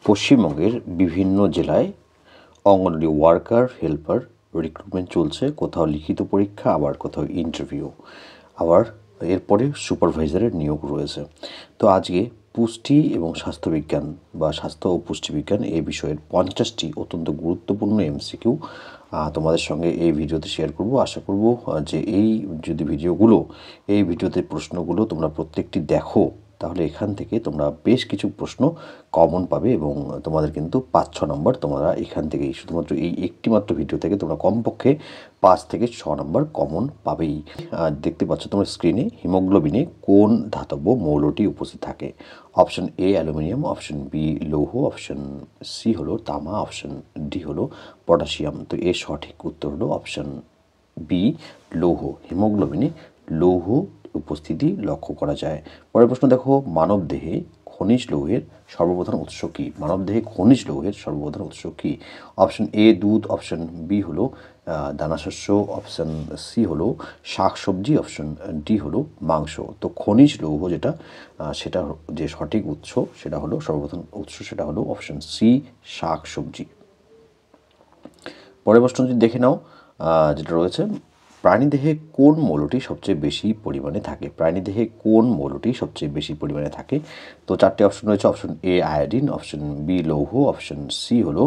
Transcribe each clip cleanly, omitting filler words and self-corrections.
পশ্চিমবঙ্গের বিভিন্ন জেলায় অঙ্গনওয়াড়ি ওয়ার্কার হেল্পার রিক্রুটমেন্ট চলছে, কোথাও লিখিত পরীক্ষা, আবার কোথাও ইন্টারভিউ, আবার এরপরে সুপারভাইজারের নিয়োগ রয়েছে। তো আজকে পুষ্টি এবং স্বাস্থ্যবিজ্ঞান বা স্বাস্থ্য ও পুষ্টিবিজ্ঞান এই বিষয়ের 50টি অত্যন্ত গুরুত্বপূর্ণ এমসিকিউ তোমাদের সঙ্গে এই ভিডিওতে শেয়ার করব। আশা করব যে এই ভিডিওতে প্রশ্নগুলো তোমরা প্রত্যেকটি দেখো, তাহলে এখান থেকে তোমরা বেশ কিছু প্রশ্ন কমন পাবে এবং তোমাদের কিন্তু 5-6 নম্বর তোমরা এখান থেকেই, শুধুমাত্র এই একটি মাত্র ভিডিও থেকে তোমরা কমপক্ষে 5 থেকে 6 নম্বর কমন পাবেই। দেখতে পাচ্ছ তোমরা স্ক্রিনে, হিমোগ্লোবিনে কোন ধাতব মৌলটি উপস্থিত থাকে? Option A aluminium, option B লৌহ, অপশন সি হলো তামা, অপশন ডি হলো পটাশিয়াম। তো এর সঠিক উত্তর হলো অপশন বি লৌহ। হিমোগ্লোবিনে লৌহ উপস্থিতি লক্ষ্য করা যায়। পরের প্রশ্ন দেখো, মানবদেহে খনিজ লৌহের সর্বপ্রধান উৎস কী? মানবদেহে খনিজ লৌহের সর্বপ্রধান উৎস কী? অপশন এ দুধ, অপশন বি হলো দানাশস্য, অপশন সি হলো শাকসবজি, অপশন ডি হলো মাংস। তো খনিজ লৌহ যেটা সেটা যে সঠিক উৎস সেটা হলো সর্বপ্রধান উৎস সেটা হলো অপশন সি শাকসবজি। পরের প্রশ্ন যদি দেখে নাও, যেটা রয়েছে, প্রাণীদেহে কোন মৌলটি সবচেয়ে বেশি পরিমাণে থাকে? প্রাণীদেহে কোন মৌলটি সবচেয়ে বেশি পরিমাণে থাকে? তো 4টে অপশন রয়েছে। Option A iodine, option B লৌহ, অপশন সি হলো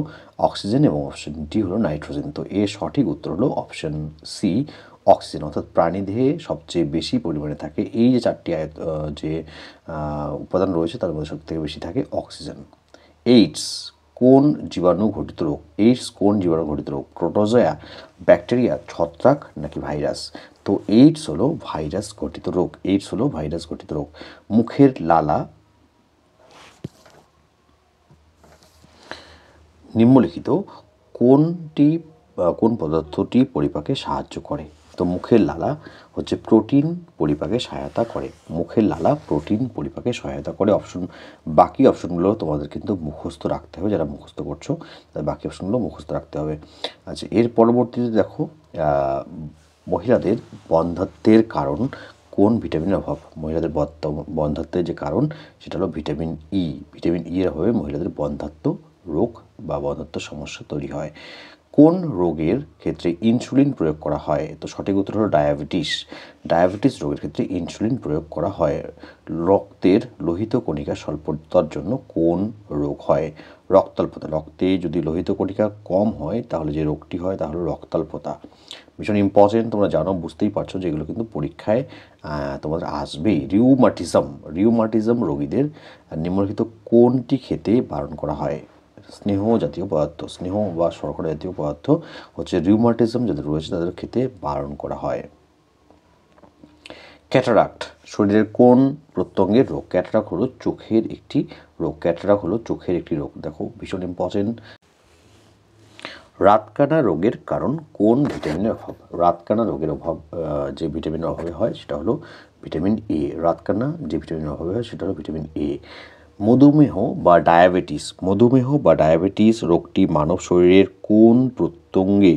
অক্সিজেন এবং অপশন ডি হলো নাইট্রোজেন। তো এর সঠিক উত্তর হলো অপশন সি অক্সিজেন। অর্থাৎ প্রাণীদেহে সবচেয়ে বেশি পরিমাণে থাকে এই যে 4টি উপাদান রয়েছে, তার মধ্যে সবথেকে বেশি থাকে অক্সিজেন। এইডস কোন জীবাণু ঘটিত রোগ? এইডস কোন জীবাণু ঘটিত রোগ? প্রোটোজোয়া, ব্যাকটেরিয়া, ছত্রাক নাকি ভাইরাস? তো এইডস হলো ভাইরাস ঘটিত রোগ। এইডস হলো ভাইরাস ঘটিত রোগ। মুখের লালা নিম্নলিখিত কোন পদার্থটি পরিপাকে সাহায্য করে? তো মুখের লালা হচ্ছে প্রোটিন পরিপাকে সহায়তা করে। মুখের লালা প্রোটিন পরিপাকে সহায়তা করে। বাকি অপশনগুলো তোমাদের কিন্তু মুখস্থ রাখতে হবে, যারা মুখস্থ করছো তাই বাকি অপশনগুলো মুখস্থ রাখতে হবে। আচ্ছা, এর পরবর্তীতে দেখো, মহিলাদের বন্ধ্যাত্বের কারণ কোন ভিটামিনের অভাব? মহিলাদের বন্ধ্যাত্বের যে কারণ সেটা হলো ভিটামিন ই। ভিটামিন ই এর অভাবে মহিলাদের বন্ধ্যাত্ব রোগ বা বন্ধ্যাত্ব সমস্যা তৈরি হয়। কোন রোগের ক্ষেত্রে ইনসুলিন প্রয়োগ করা হয়? তো সঠিক উত্তর হলো ডায়াবেটিস। ডায়াবেটিস রোগের ক্ষেত্রে ইনসুলিন প্রয়োগ করা হয়। রক্তের লোহিত কণিকা স্বল্পতার জন্য কোন রোগ হয়? রক্তাল্পতা। রক্তে যদি লোহিত কণিকা কম হয় তাহলে যে রোগটি হয় তা হলো রক্তাল্পতা। ভীষণ ইম্পর্টেন্ট, তোমরা জানো, বুঝতেই পারছো যে এগুলো কিন্তু পরীক্ষায় তোমাদের আসবেই। রিউমাটিজম রোগীদের নিম্নলিখিত কোনটি খেতে বারণ করা হয়? স্নেহ জাতীয় পদার্থ, স্নেহ বা শর্করা জাতীয় পদার্থ হচ্ছে রিউমাটিজম যাদের রয়েছে তাদের খেতে বারণ করা হয়। ক্যাটারাক্ট শরীরের কোন প্রত্যঙ্গের রোগ? ক্যাটারাক্ট হলো চোখের একটি রোগ। ক্যাটারাক্ট হলো চোখের একটি রোগ। দেখো, ভীষণ ইম্পর্টেন্ট। রাতকানা রোগের কারণ কোন ভিটামিনের অভাব? রাতকানা রোগের অভাব যে ভিটামিনের অভাবে হয় সেটা হলো ভিটামিন এ। রাতকানা যে ভিটামিনের অভাবে হয় সেটা হলো ভিটামিন এ। মধুমেহ বা ডায়াবেটিস রোগটি মানব শরীরের কোন প্রত্যঙ্গে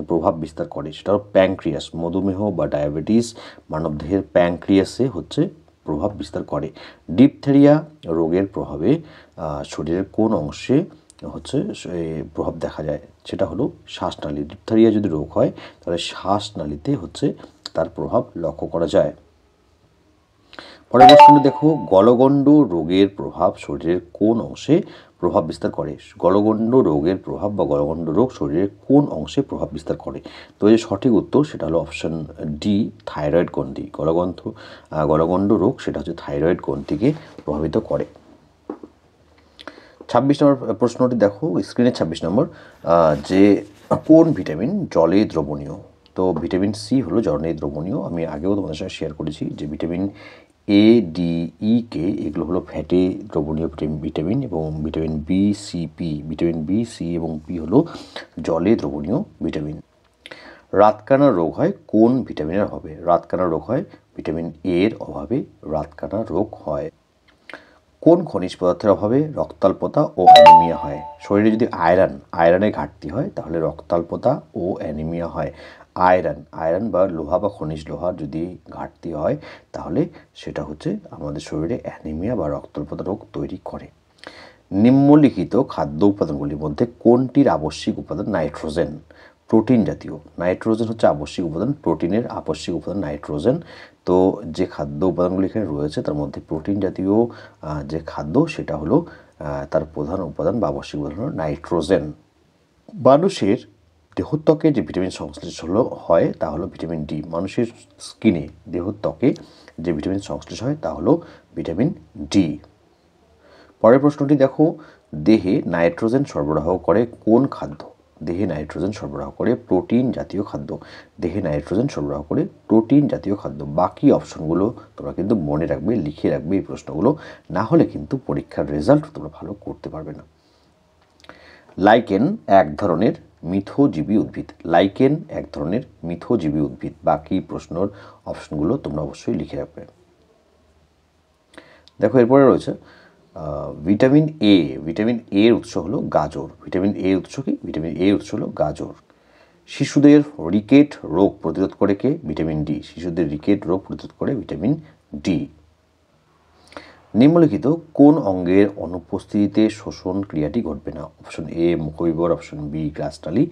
প্রভাব বিস্তার করে? সেটা হলো প্যানক্রিয়াস। মধুমেহ বা ডায়াবেটিস মানবদেহের প্যানক্রিয়াসে হচ্ছে প্রভাব বিস্তার করে। ডিপথেরিয়া রোগের প্রভাবে শরীরের কোন অংশে হচ্ছে প্রভাব দেখা যায়? সেটা হলো শ্বাসনালী। ডিপথেরিয়া যদি রোগ হয় তাহলে শ্বাসনালীতে হচ্ছে তার প্রভাব লক্ষ্য করা যায়। পরের প্রশ্নটি দেখো, গলগণ্ড রোগের প্রভাব শরীরের কোন অংশে প্রভাব বিস্তার করে? গলগণ্ড রোগের প্রভাব বা গলগণ্ড রোগ শরীরের কোন অংশে প্রভাব বিস্তার করে? তো এই সঠিক উত্তর সেটা হলো অপশন ডি থাইরয়েড গ্রন্থি। গলগণ্ড রোগ সেটা হচ্ছে থাইরয়েড গ্রন্থিকে প্রভাবিত করে। 26 নম্বর প্রশ্নটি দেখো, স্ক্রিনে 26 নম্বর, যে কোন ভিটামিন জলে দ্রবণীয়? তো ভিটামিন সি হলো জলে দ্রবণীয়। আমি আগেও তোমাদের সাথে শেয়ার করেছি যে ভিটামিন এ, ডি, ই, কে এগুলো হলো ফ্যাটে দ্রবণীয় ভিটামিন এবং ভিটামিন বি, সি এবং পি হলো জলে দ্রবণীয় ভিটামিন। রাতকানা রোগ হয় কোন ভিটামিনের অভাবে? রাতকানা রোগ হয় ভিটামিন এর অভাবে রাতকানা রোগ হয়। কোন খনিজ পদার্থের অভাবে রক্তাল্পতা ও অ্যানিমিয়া হয়? শরীরে যদি আয়রনের ঘাটতি হয় তাহলে রক্তাল্পতা ও অ্যানিমিয়া হয়। আয়রন বা লোহা বা খনিজ লোহার যদি ঘাটতি হয় তাহলে সেটা হচ্ছে আমাদের শরীরে অ্যানিমিয়া বা রক্তাল্পতা রোগ তৈরি করে। নিম্নলিখিত খাদ্য উপাদানগুলির মধ্যে কোনটির আবশ্যিক উপাদান নাইট্রোজেন? প্রোটিন জাতীয়। নাইট্রোজেন হচ্ছে আবশ্যিক উপাদান, প্রোটিনের আবশ্যিক উপাদান নাইট্রোজেন। তো যে খাদ্য উপাদানগুলি এখানে রয়েছে তার মধ্যে প্রোটিন জাতীয় যে খাদ্য সেটা হলো তার প্রধান উপাদান বা আবশ্যিক উপাদান হলো নাইট্রোজেন। মানুষের দেহত্বকে যে ভিটামিন সংশ্লেষ হয় তা হলো ভিটামিন ডি। মানুষের স্কিনে দেহত্বকে যে ভিটামিন সংশ্লেষ হয় তা হলো ভিটামিন ডি। পরের প্রশ্নটি দেখো, দেহে নাইট্রোজেন সরবরাহ করে কোন খাদ্য? দেহে নাইট্রোজেন সরবরাহ করে প্রোটিন জাতীয় খাদ্য। দেহে নাইট্রোজেন সরবরাহ করে প্রোটিন জাতীয় খাদ্য। বাকি অপশনগুলো তোমরা কিন্তু মনে রাখবে, লিখে রাখবে এই প্রশ্নগুলো, না হলে কিন্তু পরীক্ষার রেজাল্ট তোমরা ভালো করতে পারবে না। লাইকেন এক ধরনের মিথজীবী উদ্ভিদ। লাইকেন এক ধরনের মিথজীবী উদ্ভিদ। বাকি প্রশ্নের অপশনগুলো তোমরা অবশ্যই লিখে রাখবে। দেখো এরপরে রয়েছে ভিটামিন এ। ভিটামিন এর উৎস হলো গাজর। ভিটামিন এর উৎস কি? ভিটামিন এর উৎস হলো গাজর। শিশুদের রিকেট রোগ প্রতিরোধ করে কে? Vitamin D. শিশুদের রিকেট রোগ প্রতিরোধ করে ভিটামিন ডি। নিম্নলিখিত কোন অঙ্গের অনুপস্থিতিতে শোষণ ক্রিয়াটি ঘটবে না? অপশন এ মুখবিবর, অপশন বি গ্রাসনালী,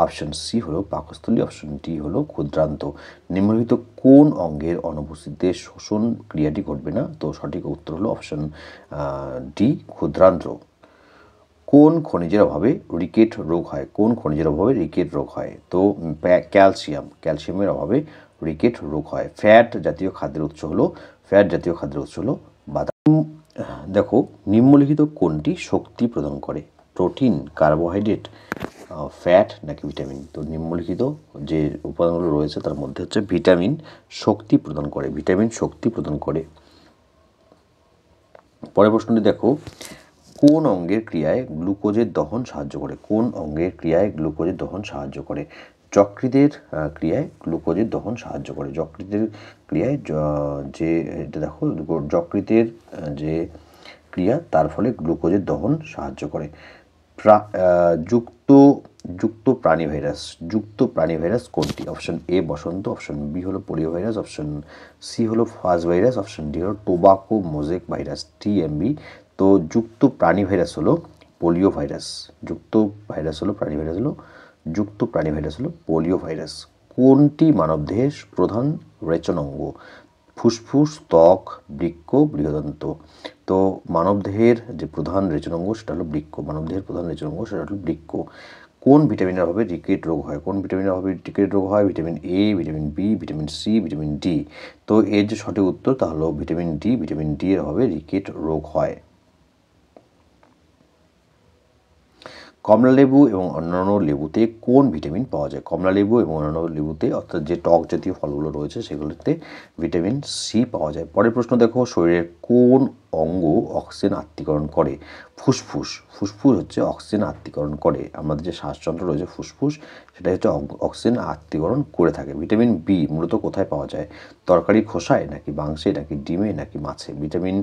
অপশন সি হলো পাকস্থলী, অপশন ডি হলো ক্ষুদ্রান্ত। নিম্নলিখিত কোন অঙ্গের অনুপস্থিতিতে শোষণ ক্রিয়াটি ঘটবে না? তো সঠিক উত্তর হলো অপশন ডি ক্ষুদ্রান্ত। কোন খনিজের অভাবে রিকেট রোগ হয়? কোন খনিজের অভাবে রিকেট রোগ হয়? তো ক্যালসিয়াম। ক্যালসিয়ামের অভাবে রিকেট রোগ হয়। ফ্যাট জাতীয় খাদ্যের উৎস হলো বাদাম। দেখো নিম্নলিখিত কোনটি শক্তি প্রদান করে? প্রোটিন, কার্বোহাইড্রেট, ফ্যাট নাকি ভিটামিন? তো নিম্নলিখিত যে উপাদানগুলো রয়েছে তার মধ্যে হচ্ছে ভিটামিন শক্তি প্রদান করে। ভিটামিন শক্তি প্রদান করে। পরের প্রশ্নটি দেখো, কোন অঙ্গের ক্রিয়ায় গ্লুকোজের দহন সাহায্য করে? কোন অঙ্গের ক্রিয়ায় গ্লুকোজের দহন সাহায্য করে? যকৃতের ক্রিয়ায় গ্লুকোজের দহন সাহায্য করে। যকৃতের ক্রিয়ায় যে এটা দেখো যকৃতের যে ক্রিয়া তার ফলে গ্লুকোজের দহন সাহায্য করে। যুক্ত প্রাণী ভাইরাস। যুক্ত প্রাণী ভাইরাস কোনটি? অপশন এ বসন্ত, অপশন বি হলো পোলিও ভাইরাস, অপশন সি হলো ফাজ ভাইরাস, অপশন ডি হলো টোবাকো মোজেক ভাইরাস টিএমবি। তো যুক্ত প্রাণী ভাইরাস হলো পোলিও ভাইরাস। যুক্ত প্রাণী ভাইরাস হলো পোলিও ভাইরাস। কোনটি মানবদেহের প্রধান রেচনাঙ্গ? ফুসফুস, ত্বক, বৃক্ক, বৃহদন্ত। তো মানবদেহের যে প্রধান রেচনাঙ্গ সেটা হলো বৃক্ক। মানবদেহের প্রধান রেচনাঙ্গ সেটা হলো বৃক্ক। কোন ভিটামিনের অভাবে রিকেট রোগ হয়? কোন ভিটামিনের অভাবে রিকেট রোগ হয়? Vitamin A, vitamin B, vitamin C, vitamin D. তো এর যে সঠিক উত্তর তা হলো ভিটামিন ডি। ভিটামিন ডি এর অভাবে রিকেট রোগ হয়। কমলালেবু এবং অন্যান্য লেবুতে কোন ভিটামিন পাওয়া যায়? কমলালেবু এবং অন্যান্য লেবুতে অর্থাৎ যে টক জাতীয় ফলগুলো রয়েছে সেগুলোতে ভিটামিন সি পাওয়া যায়। পরের প্রশ্ন দেখো, শরীরের কোন অঙ্গ অক্সিজেন আত্তীকরণ করে? ফুসফুস। ফুসফুস হচ্ছে অক্সিজেন আত্তীকরণ করে। আমাদের যে শ্বাসযন্ত্র রয়েছে ফুসফুস সেটা হচ্ছে অক্সিজেন আত্তীকরণ করে থাকে। ভিটামিন বি মূলত কোথায় পাওয়া যায়? তরকারির খোসায় নাকি মাংসে নাকি ডিমে নাকি মাছে? ভিটামিন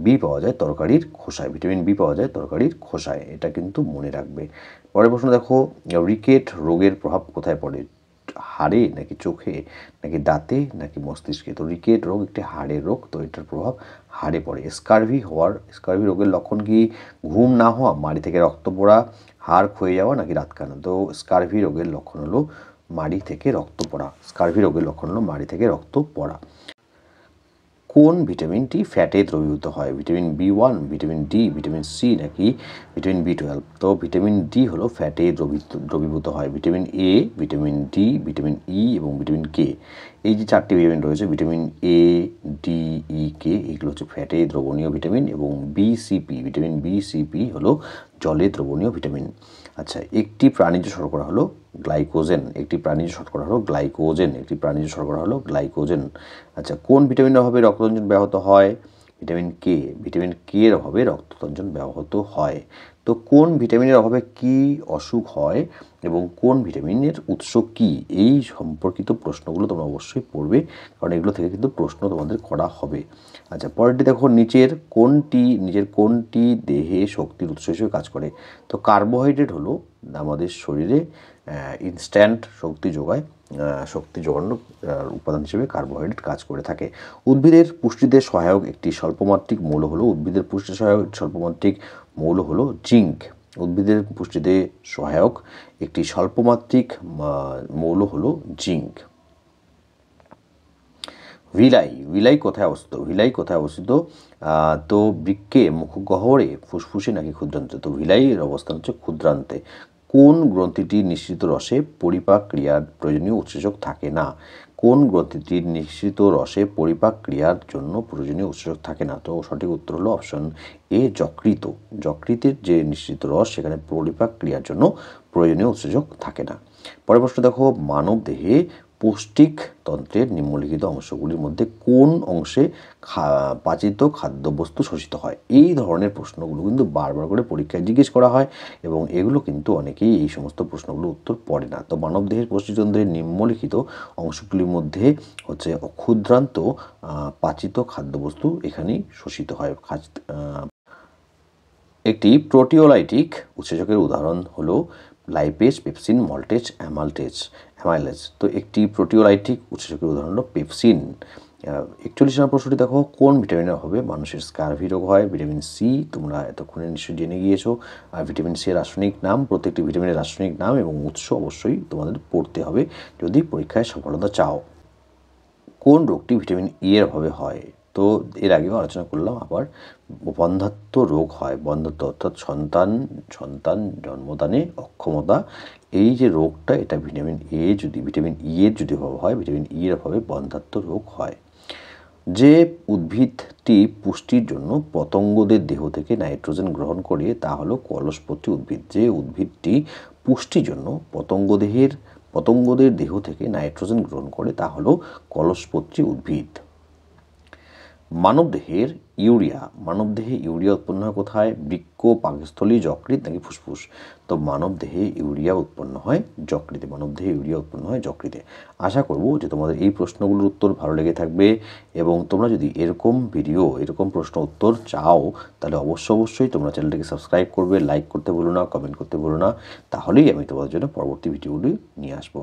বি পাওয়া যায় তরকারির খোসায়। ভিটামিন বি পাওয়া যায় তরকারির খোসায়। এটা কিন্তু মনে রাখবে। পরের প্রশ্ন দেখো, রিকেট রোগের প্রভাব কোথায় পড়ে? হাড়ে নাকি চোখে নাকি দাঁতে নাকি মস্তিষ্কে? তো রিকেট রোগ একটি হাড়ের রোগ, তো এটার প্রভাব হাড়ে পড়ে। স্কারভি রোগের লক্ষণ কি? ঘুম না হওয়া, মাড়ি থেকে রক্ত পড়া, হাড় ক্ষয়ে যাওয়া নাকি রাত কানা? তো স্কারভি রোগের লক্ষণ হলো মাড়ি থেকে রক্ত পড়া। মাড়ি থেকে রক্ত পড়া। কোন ভিটামিনটি ফ্যাটে দ্রবীভূত হয়? Vitamin B one, vitamin D, vitamin C নাকি ভিটামিন বি12? তো ভিটামিন ডি হলো ফ্যাটে দ্রবীভূত হয়। Vitamin A, vitamin D, vitamin E এবং ভিটামিন কে, এই যে চারটি ভিটামিন রয়েছে ভিটামিন এ, ডি, ই, কে, এগুলো হচ্ছে ফ্যাটে দ্রবণীয় ভিটামিন এবং ভিটামিন বিসিপি হলো জলে দ্রবণীয় ভিটামিন। আচ্ছা, একটি প্রাণীজ শর্করা হলো গ্লাইকোজেন। আচ্ছা, কোন ভিটামিনের অভাবে রক্ততঞ্চন ব্যাহত হয়? Vitamin K. ভিটামিন কে এর অভাবে রক্ততঞ্চন ব্যাহত হয়। তো কোন ভিটামিনের অভাবে কি অসুখ হয় এবং কোন ভিটামিনের উৎস কি, এই সম্পর্কিত প্রশ্নগুলো তোমরা অবশ্যই পড়বে, কারণ এগুলো থেকে কিন্তু প্রশ্ন তোমাদের করা হবে। আচ্ছা, পরেরটি দেখো, নিচের কোনটি দেহে শক্তির উৎস হিসেবে কাজ করে? তো কার্বোহাইড্রেট হলো আমাদের শরীরে ইনস্ট্যান্ট শক্তি যোগায়। শক্তি যোগানোর উপাদান হিসেবে কার্বোহাইড্রেট কাজ করে থাকে। উদ্ভিদের পুষ্টিতে সহায়ক একটি স্বল্পমাত্রিক মৌল হলো জিঙ্ক। উদ্ভিদের পুষ্টিতে সহায়ক একটি স্বল্পমাত্রিক মৌল হলো জিঙ্ক। ভিলাই কোথায় অবস্থিত? তো বৃক্কে, মুখগহ্বরে, ফুসফুসে নাকি ক্ষুদ্রান্তে? তো ভিলাইয়ের অবস্থান হচ্ছে ক্ষুদ্রান্তে। কোন গ্রন্থিটির নিঃসৃত রসে পরিপাক ক্রিয়ার প্রয়োজনীয় উৎসেচক থাকে না? কোন গ্রন্থিটির নিঃসৃত রসে পরিপাক ক্রিয়ার জন্য প্রয়োজনীয় উৎসেচক থাকে না? তো সঠিক উত্তর হলো অপশন এ, যকৃৎ। যকৃতের যে নিঃসৃত রস, সেখানে পরিপাক ক্রিয়ার জন্য প্রয়োজনীয় উৎসেচক থাকে না। পরের প্রশ্ন দেখো, মানব দেহে পৌষ্টিক তন্ত্রের নিম্নলিখিত অংশগুলির মধ্যে কোন অংশে পাচিত খাদ্যবস্তু শোষিত হয়? এই ধরনের প্রশ্নগুলো কিন্তু বারবার করে পরীক্ষায় জিজ্ঞেস করা হয় এবং এগুলো কিন্তু অনেকেই এই সমস্ত প্রশ্নগুলোর উত্তর পড়ে না। তো মানবদেহের পৌষ্টিতন্ত্রের নিম্নলিখিত অংশগুলির মধ্যে হচ্ছে ক্ষুদ্রান্ত পাচিত খাদ্যবস্তু এখানেই শোষিত হয়। একটি প্রোটিওলাইটিক উৎসেচকের উদাহরণ হলো লাইপেজ, পেপসিন, মল্টেজ, অ্যামাইলেজ। তো একটি প্রোটিওলাইটিক উৎসেচকের উদাহরণ হলো পেপসিন। 41 নম্বর প্রশ্নটি দেখো, কোন ভিটামিনের অভাবে মানুষের স্কারভি রোগ হয়? Vitamin C. তোমরা এতক্ষণে নিশ্চয়ই জেনে গিয়েছো। আর ভিটামিন সি এর রাসায়নিক নাম, প্রত্যেকটি ভিটামিনের রাসায়নিক নাম এবং উৎস অবশ্যই তোমাদের পড়তে হবে যদি পরীক্ষায় সফলতা চাও। কোন রোগটি ভিটামিন ই এর অভাবে হয়? তো এর আগেও আলোচনা করলাম, আবার বন্ধ্যাত্ব রোগ হয়। বন্ধ্যাত্ব অর্থাৎ সন্তান জন্মদানে অক্ষমতা, এই যে রোগটা, এটা ভিটামিন ই এর যদি অভাব হয়, ভিটামিন ই এর অভাবে বন্ধ্যাত্ব রোগ হয়। যে উদ্ভিদটি পুষ্টির জন্য পতঙ্গদের দেহ থেকে নাইট্রোজেন গ্রহণ করে তা হলো কলসপত্রী উদ্ভিদ। যে উদ্ভিদটি পুষ্টির জন্য পতঙ্গদের দেহ থেকে নাইট্রোজেন গ্রহণ করে তা হলো কলসপত্রী উদ্ভিদ। মানবদেহে ইউরিয়া উৎপন্ন হয় কোথায়? বৃক্ক, পাকস্থলী, যকৃৎ নাকি ফুসফুস? তো মানবদেহে ইউরিয়া উৎপন্ন হয় যকৃতে। আশা করব যে তোমাদের এই প্রশ্নগুলোর উত্তর ভালো লেগে থাকবে এবং তোমরা যদি এরকম প্রশ্ন উত্তর চাও তাহলে অবশ্যই তোমরা চ্যানেলটিকে সাবস্ক্রাইব করবে, লাইক করতে ভুলো না, কমেন্ট করতে ভুলো না। তাহলেই আমি তোমাদের জন্য পরবর্তী ভিডিওগুলি নিয়ে আসবো।